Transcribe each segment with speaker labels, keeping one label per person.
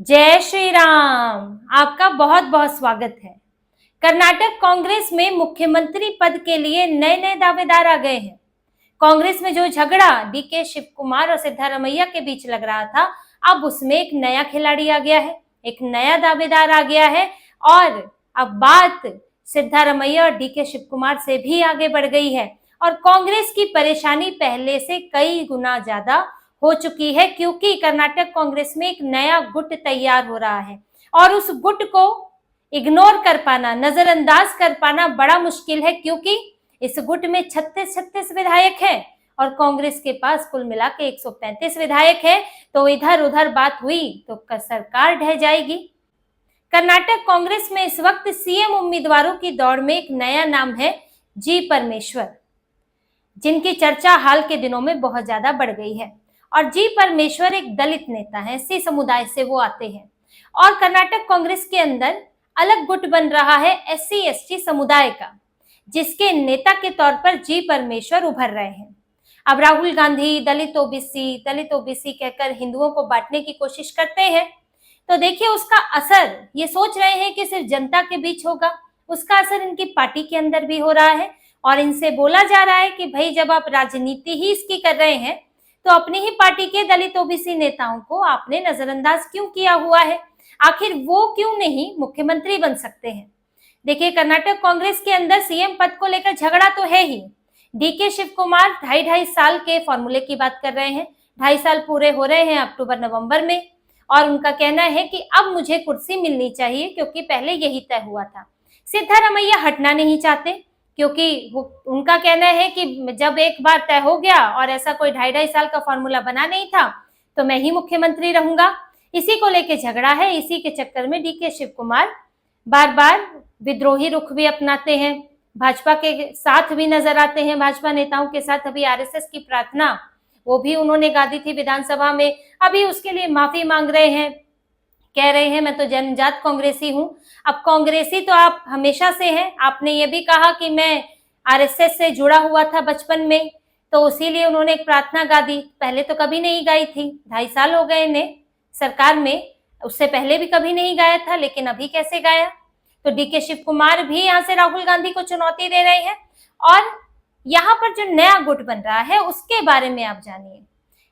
Speaker 1: जय श्री राम। आपका बहुत बहुत स्वागत है। कर्नाटक कांग्रेस में मुख्यमंत्री पद के लिए नए नए दावेदार आ गए हैं। कांग्रेस में जो झगड़ा डीके शिव कुमार और सिद्धारमैया के बीच लग रहा था, अब उसमें एक नया खिलाड़ी आ गया है, एक नया दावेदार आ गया है और अब बात सिद्धारमैया और डीके शिव कुमार से भी आगे बढ़ गई है और कांग्रेस की परेशानी पहले से कई गुना ज्यादा हो चुकी है, क्योंकि कर्नाटक कांग्रेस में एक नया गुट तैयार हो रहा है और उस गुट को इग्नोर कर पाना, नजरअंदाज कर पाना बड़ा मुश्किल है, क्योंकि इस गुट में 36 विधायक हैं और कांग्रेस के पास कुल मिला के 135 विधायक है। तो इधर उधर बात हुई तो सरकार ढह जाएगी। कर्नाटक कांग्रेस में इस वक्त सीएम उम्मीदवारों की दौड़ में एक नया नाम है जी परमेश्वर, जिनकी चर्चा हाल के दिनों में बहुत ज्यादा बढ़ गई है। और जी परमेश्वर एक दलित नेता है, एससी समुदाय से वो आते हैं और कर्नाटक कांग्रेस के अंदर अलग गुट बन रहा है एससी एसटी समुदाय का, जिसके नेता के तौर पर जी परमेश्वर उभर रहे हैं। अब राहुल गांधी दलित ओबीसी कहकर हिंदुओं को बांटने की कोशिश करते हैं, तो देखिए उसका असर, ये सोच रहे हैं कि सिर्फ जनता के बीच होगा, उसका असर इनकी पार्टी के अंदर भी हो रहा है और इनसे बोला जा रहा है कि भाई जब आप राजनीति ही इसकी कर रहे हैं तो अपनी ही पार्टी के दलित ओबीसी नेताओं को आपने नजरअंदाज क्यों किया हुआ है, आखिर वो क्यों नहीं मुख्यमंत्री बन सकते हैं। देखिए कर्नाटक कांग्रेस के अंदर सीएम पद को लेकर झगड़ा तो है ही। डीके शिव कुमार 2.5 साल के फॉर्मूले की बात कर रहे हैं, 2.5 साल पूरे हो रहे हैं अक्टूबर नवंबर में, और उनका कहना है कि अब मुझे कुर्सी मिलनी चाहिए क्योंकि पहले यही तय हुआ था। सिद्धारमैया हटना नहीं चाहते, क्योंकि उनका कहना है कि जब एक बार तय हो गया और ऐसा कोई 2.5 साल का फॉर्मूला बना नहीं था तो मैं ही मुख्यमंत्री रहूंगा। इसी को लेके झगड़ा है। इसी के चक्कर में डीके शिव कुमार बार बार विद्रोही रुख भी अपनाते हैं, भाजपा के साथ भी नजर आते हैं, भाजपा नेताओं के साथ। अभी आरएसएस की प्रार्थना वो भी उन्होंने गा दी थी विधानसभा में, अभी उसके लिए माफी मांग रहे हैं, कह रहे हैं मैं तो जनजात कांग्रेसी हूं। अब कांग्रेसी तो आप हमेशा से हैं, आपने ये भी कहा कि मैं आरएसएस से जुड़ा हुआ था बचपन में, तो इसीलिए उन्होंने एक प्रार्थना गा दी। पहले तो कभी नहीं गाई थी, 2.5 साल हो गए इन्हें सरकार में, उससे पहले भी कभी नहीं गाया था, लेकिन अभी कैसे गाया। तो डीके शिव कुमार भी यहाँ से राहुल गांधी को चुनौती दे रहे हैं और यहाँ पर जो नया गुट बन रहा है उसके बारे में आप जानिए।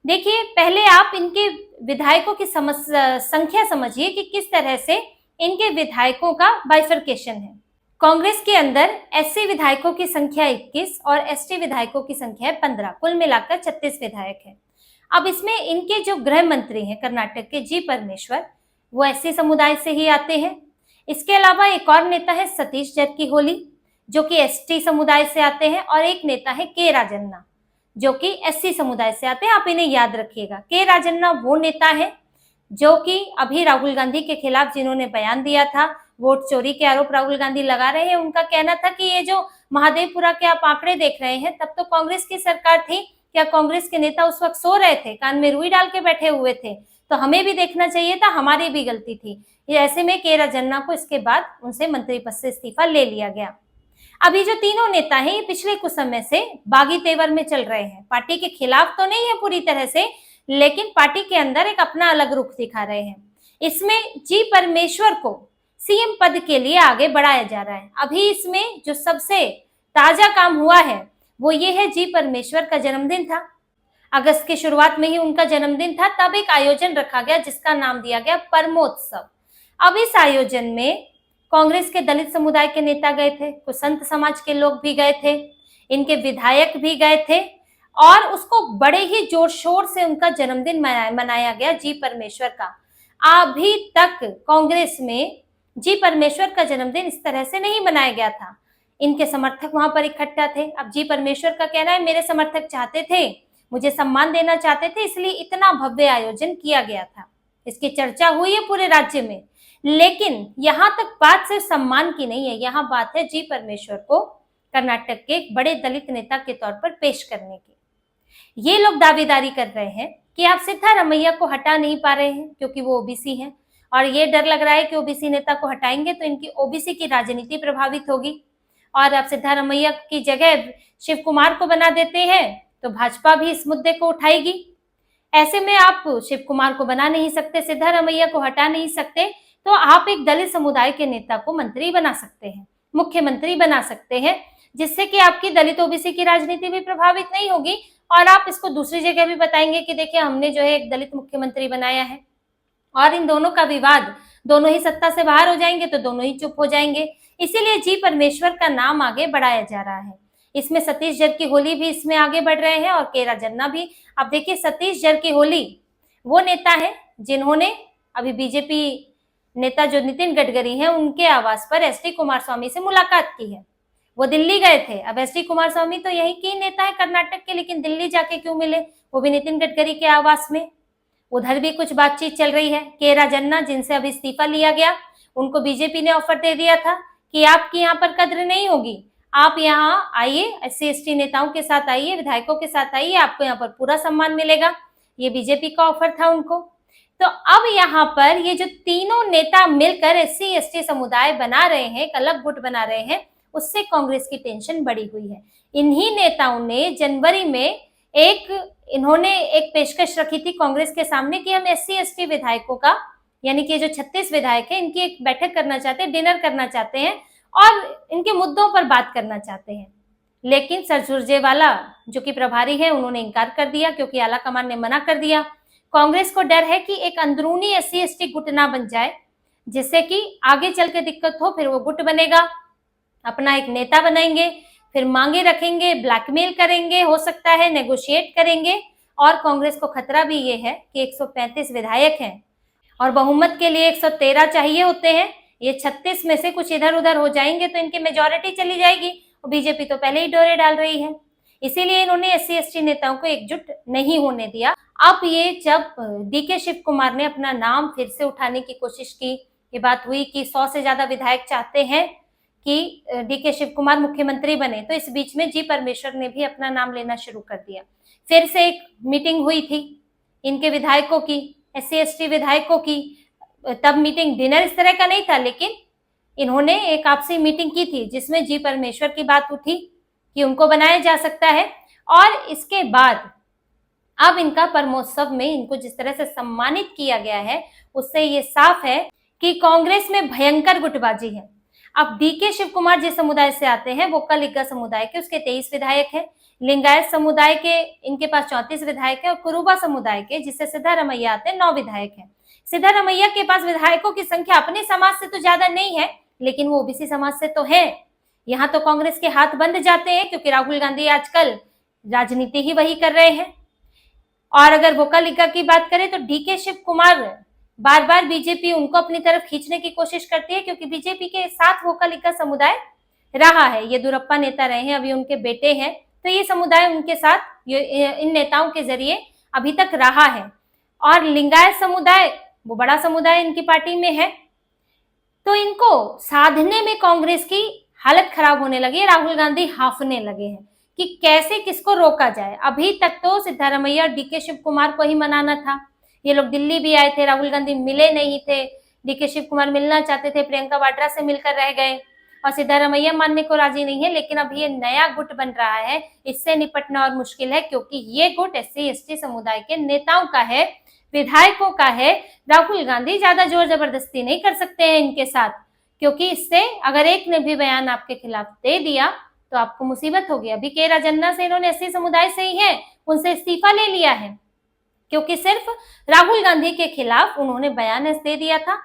Speaker 1: देखिए पहले आप इनके विधायकों की संख्या समझिए कि किस तरह से इनके विधायकों का बाइफरकेशन है। कांग्रेस के अंदर एससी विधायकों की संख्या 21 और एसटी विधायकों की संख्या 15, कुल मिलाकर 36 विधायक है। अब इसमें इनके जो गृह मंत्री हैं कर्नाटक के जी परमेश्वर, वो एससी समुदाय से ही आते हैं। इसके अलावा एक और नेता है सतीश जरकीहोली, जो कि एसटी समुदाय से आते हैं, और एक नेता है के राजन्ना, जो कि एससी समुदाय से आते हैं। आप इन्हें याद रखिएगा। के राजन्ना वो नेता है जो कि अभी राहुल गांधी के खिलाफ जिन्होंने बयान दिया था, वोट चोरी के आरोप राहुल गांधी लगा रहे हैं। उनका कहना था कि ये जो महादेवपुरा के आप आंकड़े देख रहे हैं, तब तो कांग्रेस की सरकार थी, क्या कांग्रेस के नेता उस वक्त सो रहे थे, कान में रुई डाल के बैठे हुए थे, तो हमें भी देखना चाहिए था, हमारी भी गलती थी। ये ऐसे में के राजन्ना को इसके बाद उनसे मंत्री पद से इस्तीफा ले लिया गया। अभी जो तीनों नेता हैं ये पिछले कुछ समय से बागी तेवर में चल रहे हैं, पार्टी के खिलाफ तो नहीं है पूरी तरह से, लेकिन पार्टी के अंदर एक अपना अलग रुख दिखा रहे हैं। इसमें जी परमेश्वर को सीएम पद के लिए आगे बढ़ाया जा रहा है। अभी इसमें जो सबसे ताजा काम हुआ है वो ये है, जी परमेश्वर का जन्मदिन था, अगस्त की शुरुआत में ही उनका जन्मदिन था, तब एक आयोजन रखा गया जिसका नाम दिया गया परमोत्सव। अब इस आयोजन में कांग्रेस के दलित समुदाय के नेता गए थे, कुछ संत समाज के लोग भी गए थे, इनके विधायक भी गए थे और उसको बड़े ही जोर शोर से उनका जन्मदिन मनाया गया जी परमेश्वर का। अभी तक कांग्रेस में जी परमेश्वर का जन्मदिन इस तरह से नहीं मनाया गया था। इनके समर्थक वहां पर इकट्ठा थे। अब जी परमेश्वर का कहना है मेरे समर्थक चाहते थे, मुझे सम्मान देना चाहते थे, इसलिए इतना भव्य आयोजन किया गया था। इसकी चर्चा हुई है पूरे राज्य में, लेकिन यहां तक बात सिर्फ सम्मान की नहीं है, यहां बात है जी परमेश्वर को कर्नाटक के एक बड़े दलित नेता के तौर पर पेश करने की। ये लोग दावेदारी कर रहे हैं कि आप सिद्धारमैया को हटा नहीं पा रहे हैं क्योंकि वो ओबीसी हैं, और ये डर लग रहा है कि ओबीसी नेता को हटाएंगे तो इनकी ओबीसी की राजनीति प्रभावित होगी, और आप सिद्धारमैया की जगह शिव कुमार को बना देते हैं तो भाजपा भी इस मुद्दे को उठाएगी। ऐसे में आप शिव कुमार को बना नहीं सकते, सिद्धारमैया को हटा नहीं सकते, तो आप एक दलित समुदाय के नेता को मंत्री बना सकते हैं, मुख्यमंत्री बना सकते हैं, जिससे कि आपकी दलित ओबीसी की राजनीति भी प्रभावित नहीं होगी और आप इसको दूसरी जगह भी बताएंगे कि देखिए हमने जो है एक दलित मुख्यमंत्री बनाया है। और इन दोनों का विवाद, दोनों ही सत्ता से बाहर हो जाएंगे तो दोनों ही चुप हो जाएंगे। इसीलिए जी परमेश्वर का नाम आगे बढ़ाया जा रहा है। इसमें सतीश जरकीहोली भी इसमें आगे बढ़ रहे हैं और केरा जन्ना भी। अब देखिए सतीश जरकीहोली वो नेता है जिन्होंने अभी बीजेपी नेता जो नितिन गडकरी हैं उनके आवास पर एसटी कुमारस्वामी से मुलाकात की है। वो दिल्ली गए थे। अब एसटी कुमारस्वामी तो यही की नेता है कर्नाटक के, लेकिन दिल्ली जाके क्यों मिले, वो भी नितिन गडकरी के आवास में। उधर भी कुछ बातचीत चल रही है। केरा जन्ना जिनसे अभी इस्तीफा लिया गया, उनको बीजेपी ने ऑफर दे दिया था कि आपकी यहाँ पर कद्र नहीं होगी, आप यहाँ आइए, एससी एसटी नेताओं के साथ आइए, विधायकों के साथ आइए, आपको यहाँ पर पूरा सम्मान मिलेगा। ये बीजेपी का ऑफर था उनको। तो अब यहाँ पर ये जो तीनों नेता मिलकर एससी एसटी समुदाय बना रहे हैं, एक अलग गुट बना रहे हैं, उससे कांग्रेस की टेंशन बढ़ी हुई है। इन्हीं नेताओं ने जनवरी में इन्होंने एक पेशकश रखी थी कांग्रेस के सामने कि हम एससी एसटी विधायकों का, यानी कि जो 36 विधायक हैं, इनकी एक बैठक करना चाहते हैं, डिनर करना चाहते हैं और इनके मुद्दों पर बात करना चाहते हैं। लेकिन सर सुरजेवाला जो कि प्रभारी है, उन्होंने इनकार कर दिया क्योंकि आला कमान ने मना कर दिया। कांग्रेस को डर है कि एक अंदरूनी एससी एसटी गुट ना बन जाए, जिससे कि आगे चल के दिक्कत हो। फिर वो गुट बनेगा, अपना एक नेता बनाएंगे, फिर मांगे रखेंगे, ब्लैकमेल करेंगे, हो सकता है नेगोशिएट करेंगे। और कांग्रेस को खतरा भी ये है कि 135 विधायक हैं और बहुमत के लिए 113 चाहिए होते हैं। ये 36 में से कुछ इधर उधर हो जाएंगे तो इनकी मेजॉरिटी चली जाएगी और बीजेपी तो पहले ही डोरे डाल रही है। इसीलिए इन्होंने एससी एसटी नेताओं को एकजुट नहीं होने दिया। अब ये जब डीके शिव कुमार ने अपना नाम फिर से उठाने की कोशिश की, ये बात हुई कि 100 से ज्यादा विधायक चाहते हैं कि डीके शिव कुमार मुख्यमंत्री बने, तो इस बीच में जी परमेश्वर ने भी अपना नाम लेना शुरू कर दिया। फिर से एक मीटिंग हुई थी इनके विधायकों की, एससी एसटी विधायकों की। तब मीटिंग डिनर इस तरह का नहीं था, लेकिन इन्होंने एक आपसी मीटिंग की थी जिसमें जी परमेश्वर की बात उठी कि उनको बनाया जा सकता है। और इसके बाद अब इनका परमोत्सव में इनको जिस तरह से सम्मानित किया गया है, उससे ये साफ है कि कांग्रेस में भयंकर गुटबाजी है। अब डीके शिव कुमार जिस समुदाय से आते हैं वो कलिग्गा समुदाय के, उसके 23 विधायक हैं। लिंगायत समुदाय के इनके पास 34 विधायक हैं और कुरुबा समुदाय के, जिससे सिद्धारमैया आते हैं, 9 विधायक हैं। सिद्धारमैया के पास विधायकों की संख्या अपने समाज से तो ज्यादा नहीं है, लेकिन वो ओबीसी समाज से तो है। यहाँ तो कांग्रेस के हाथ बंद जाते हैं क्योंकि राहुल गांधी आजकल राजनीति ही वही कर रहे हैं। और अगर वोकालिका की बात करें तो डीके शिव कुमार बार बार बीजेपी उनको अपनी तरफ खींचने की कोशिश करती है, क्योंकि बीजेपी के साथ वोकालिका समुदाय रहा है। ये येदुरप्पा नेता रहे हैं, अभी उनके बेटे हैं, तो ये समुदाय उनके साथ इन नेताओं के जरिए अभी तक रहा है। और लिंगायत समुदाय, वो बड़ा समुदाय इनकी पार्टी में है, तो इनको साधने में कांग्रेस की हालत खराब होने लगी है। राहुल गांधी हाफने लगे हैं कि कैसे किसको रोका जाए। अभी तक तो सिद्धारमैया और डीके शिव कुमार को ही मनाना था। ये लोग दिल्ली भी आए थे, राहुल गांधी मिले नहीं थे, डीके शिव कुमार मिलना चाहते थे, प्रियंका वाड्रा से मिलकर रह गए और सिद्धारमैया मानने को राजी नहीं है। लेकिन अब ये नया गुट बन रहा है, इससे निपटना और मुश्किल है, क्योंकि ये गुट एससी एसटी समुदाय के नेताओं का है, विधायकों का है। राहुल गांधी ज्यादा जोर जबरदस्ती नहीं कर सकते हैं इनके साथ, क्योंकि इससे अगर एक ने भी बयान आपके खिलाफ दे दिया तो आपको मुसीबत होगी। अभी केरा जन्ना से इन्होंने एससी समुदाय से ही है, उनसे इस्तीफा ले लिया है, क्योंकि सिर्फ राहुल गांधी के खिलाफ उन्होंने बयान दे दिया था।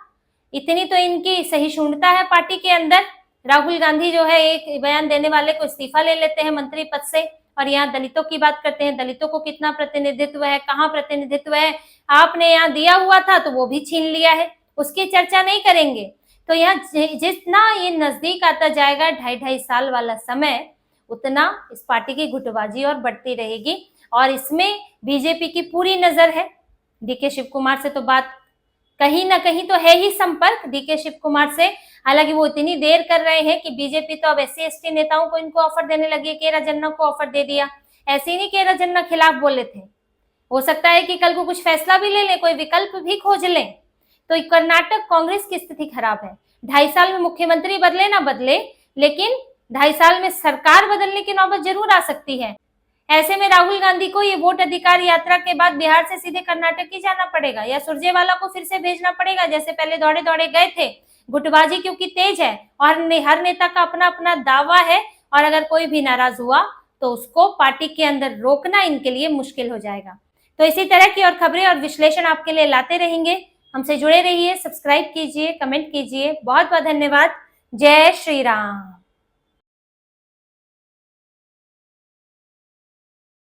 Speaker 1: इतनी तो इनकी सहिष्णुता है पार्टी के अंदर। राहुल गांधी जो है एक बयान देने वाले को इस्तीफा ले लेते हैं मंत्री पद से, और यहाँ दलितों की बात करते हैं। दलितों को कितना प्रतिनिधित्व है, कहाँ प्रतिनिधित्व है, आपने यहाँ दिया हुआ था तो वो भी छीन लिया है, उसकी चर्चा नहीं करेंगे। तो यहाँ जितना ये नजदीक आता जाएगा 2.5 साल वाला समय, उतना इस पार्टी की गुटबाजी और बढ़ती रहेगी। और इसमें बीजेपी की पूरी नजर है। डीके शिव कुमार से तो बात कहीं ना कहीं तो है ही संपर्क डीके शिव कुमार से, हालांकि वो इतनी देर कर रहे हैं कि बीजेपी तो अब एससी एसटी नेताओं को इनको ऑफर देने लगी है। केरा जन्ना को ऑफर दे दिया। ऐसे ही नहीं केरा जन्ना खिलाफ बोले थे, हो सकता है कि कल को कुछ फैसला भी ले लें, कोई विकल्प भी खोज लें। तो कर्नाटक कांग्रेस की स्थिति खराब है। 2.5 साल में मुख्यमंत्री बदले ना बदले, लेकिन 2.5 साल में सरकार बदलने की नौबत जरूर आ सकती है। ऐसे में राहुल गांधी को ये वोट अधिकार यात्रा के बाद बिहार से सीधे कर्नाटक ही जाना पड़ेगा या सुरजेवाला को फिर से भेजना पड़ेगा, जैसे पहले दौड़े दौड़े गए थे। गुटबाजी क्योंकि तेज है और हर नेता का अपना अपना दावा है, और अगर कोई भी नाराज हुआ तो उसको पार्टी के अंदर रोकना इनके लिए मुश्किल हो जाएगा। तो इसी तरह की और खबरें और विश्लेषण आपके लिए लाते रहेंगे। हमसे जुड़े रहिए, सब्सक्राइब कीजिए, कमेंट कीजिए। बहुत बहुत धन्यवाद। जय श्री राम।